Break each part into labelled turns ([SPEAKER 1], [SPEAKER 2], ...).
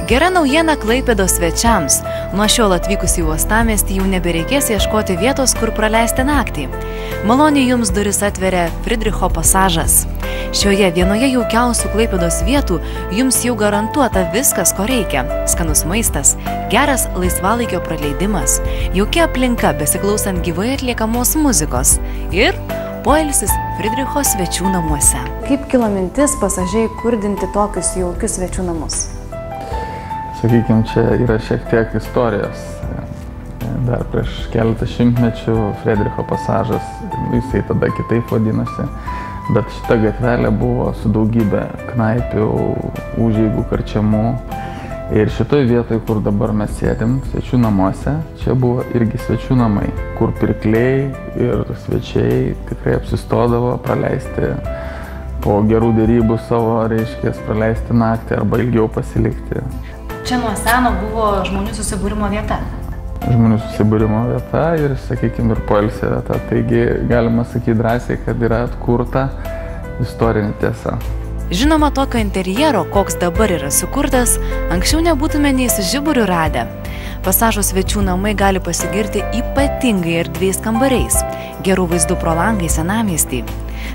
[SPEAKER 1] Gera naujiena Klaipėdos svečiams. Nuo šiol atvykus į uostamiestį jau nebereikės ieškoti vietos, kur praleisti naktį. Maloniai jums duris atveria Fridricho pasažas. Šioje vienoje jaukiausių Klaipėdos vietų jums jau garantuota viskas, ko reikia. Skanus maistas, geras laisvalaikio praleidimas, jaukia aplinka besiklausant gyvai atliekamos muzikos ir poilsis Fridricho svečių namuose. Kaip kilo mintis pasažiai kurdinti tokius jaukius svečių namus?
[SPEAKER 2] Sakykime, čia yra šiek tiek istorijos. Dar prieš keletą šimtmečių Fridricho pasažas, jisai tada kitaip vadinosi, bet šita gatvelė buvo su daugybė knaipių, užeigų, karčiamų. Ir šitoj vietoj, kur dabar mes sėdim, svečių namuose, čia buvo irgi svečių namai, kur pirkliai ir svečiai tikrai apsistodavo praleisti po gerų dėrybų savo, reiškės, praleisti naktį arba ilgiau pasilikti.
[SPEAKER 1] Čia nuo seno buvo žmonių susibūrimo vieta.
[SPEAKER 2] Žmonių susibūrimo vieta ir, sakykime, ir poilsio vieta. Taigi galima sakyti drąsiai, kad yra atkurta istorinė tiesa.
[SPEAKER 1] Žinoma, tokio interjero, koks dabar yra sukurtas, anksčiau nebūtume nei su žiburiu radę. Pasažo svečių namai gali pasigirti ypatingai erdviais kambariais, gerų vaizdų pro langą į senamiestį.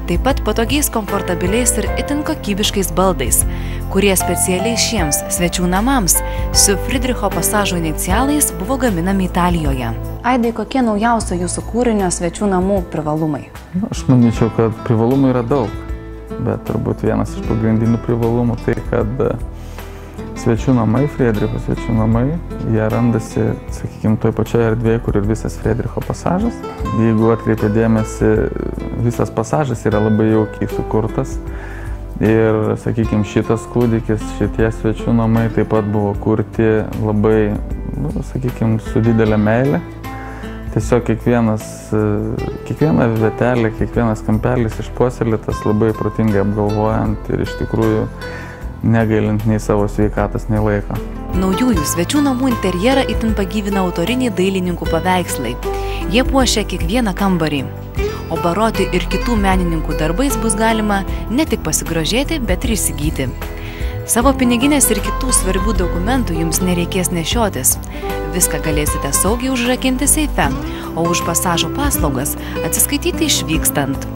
[SPEAKER 1] Taip pat patogiais, komfortabiliais ir itin kokybiškais baldais, kurie specialiai šiems svečių namams su Fridricho pasažo inicialais buvo gaminami Italijoje. Aidai, kokie naujausio jūsų kūrinio svečių namų privalumai?
[SPEAKER 2] Aš manyčiau, kad privalumų yra daug, bet turbūt vienas iš pagrindinių privalumų tai, kad svečių namai, Fridricho svečių namai, jie randasi, sakykime, toj pačioje erdvėje, kur ir visas Fridricho pasažas. Jeigu atkreipia dėmesį, visas pasažas yra labai jaukiai sukurtas. Ir, sakykime, šitas kūdikis, šitie svečių namai taip pat buvo kurti labai, sakykime, su didelė meilė. Tiesiog kiekviena vietelė, kiekvienas kampelis išpuoselėtas labai protingai apgalvojant ir iš tikrųjų negailint nei savo sveikatos, nei laiko.
[SPEAKER 1] Naujųjų svečių namų interjerą itin pagyvina autoriniai dailininkų paveikslai. Jie puošia kiekvieną kambarį. O Baroti ir kitų menininkų darbais bus galima ne tik pasigrožėti, bet ir įsigyti. Savo piniginės ir kitų svarbių dokumentų jums nereikės nešiotis. Viską galėsite saugiai užrakinti seife, o už pasažo paslaugas atsiskaityti išvykstant.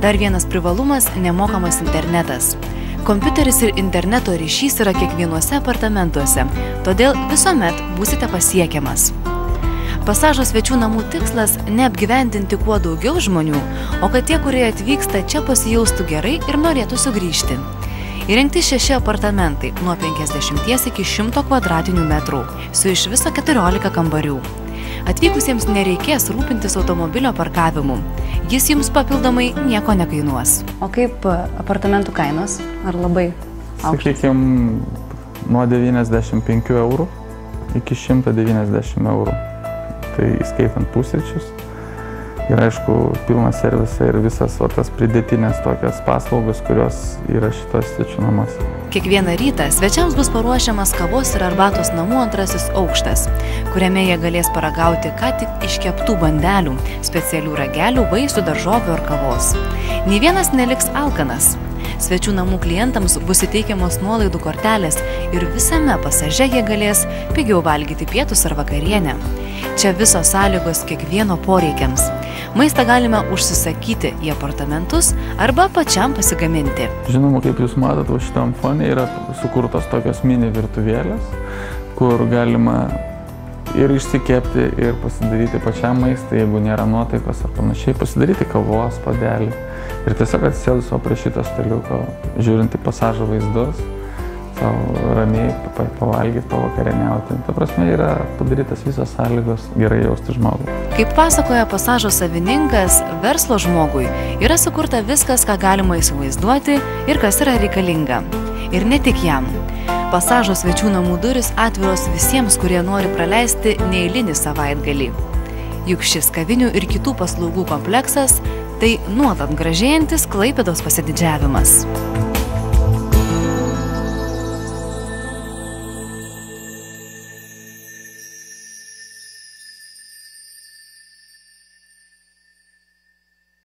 [SPEAKER 1] Dar vienas privalumas – nemokamas internetas. Kompiuteris ir interneto ryšys yra kiekvienuose apartamentuose, todėl visuomet būsite pasiekiamas. Pasažo svečių namų tikslas – neapgyvendinti kuo daugiau žmonių, o kad tie, kurie atvyksta, čia pasijaustų gerai ir norėtų sugrįžti. Įrengti 6 apartamentai nuo 50 iki 100 kvadratinių metrų, su iš viso 14 kambarių. Atvykusiems nereikės rūpintis automobilio parkavimu. Jis jums papildomai nieko nekainuos. O kaip apartamentų kainos? Ar labai aukštas?
[SPEAKER 2] Sakykime, nuo 95 eurų iki 190 eurų. Tai įskaitant pusryčius. Ir aišku, pilnas servisas ir visas tas pridėtinės tokias paslaugos, kurios yra šitos svečių namuose.
[SPEAKER 1] Kiekvieną rytą svečiams bus paruošiamas kavos ir arbatos namų antrasis aukštas, kuriame jie galės paragauti ką tik iškeptų bandelių, specialių ragelių, vaisių, daržovių ar kavos. Nė vienas neliks alkanas. Svečių namų klientams bus įteikiamos nuolaidų kortelės ir visame pasaže jie galės pigiau valgyti pietus ar vakarienę. Čia visos sąlygos kiekvieno poreikiams. Maistą galime užsisakyti į apartamentus arba pačiam pasigaminti.
[SPEAKER 2] Žinoma, kaip jūs matot, šitam fone yra sukurtos tokios mini virtuvėlės, kur galima ir išsikepti, ir pasidaryti pačiam maistą, jeigu nėra nuotaikos ar panašiai, pasidaryti kavos puodelį. Ir tiesiog atsisėdus prie šito staliuko, žiūrint į pasažo vaizdus, savo ramiai pavalgyti, pavakarieniauti. Ta prasme, yra padarytas visos sąlygos gerai jausti žmogų.
[SPEAKER 1] Kaip pasakoja pasažo savininkas, verslo žmogui yra sukurta viskas, ką galima įsivaizduoti ir kas yra reikalinga. Ir ne tik jam. Pasažo svečių namų duris atviros visiems, kurie nori praleisti neeilinį savaitgalį. Juk šis kavinių ir kitų paslaugų kompleksas – tai nuolat gražėjantis Klaipėdos pasididžiavimas.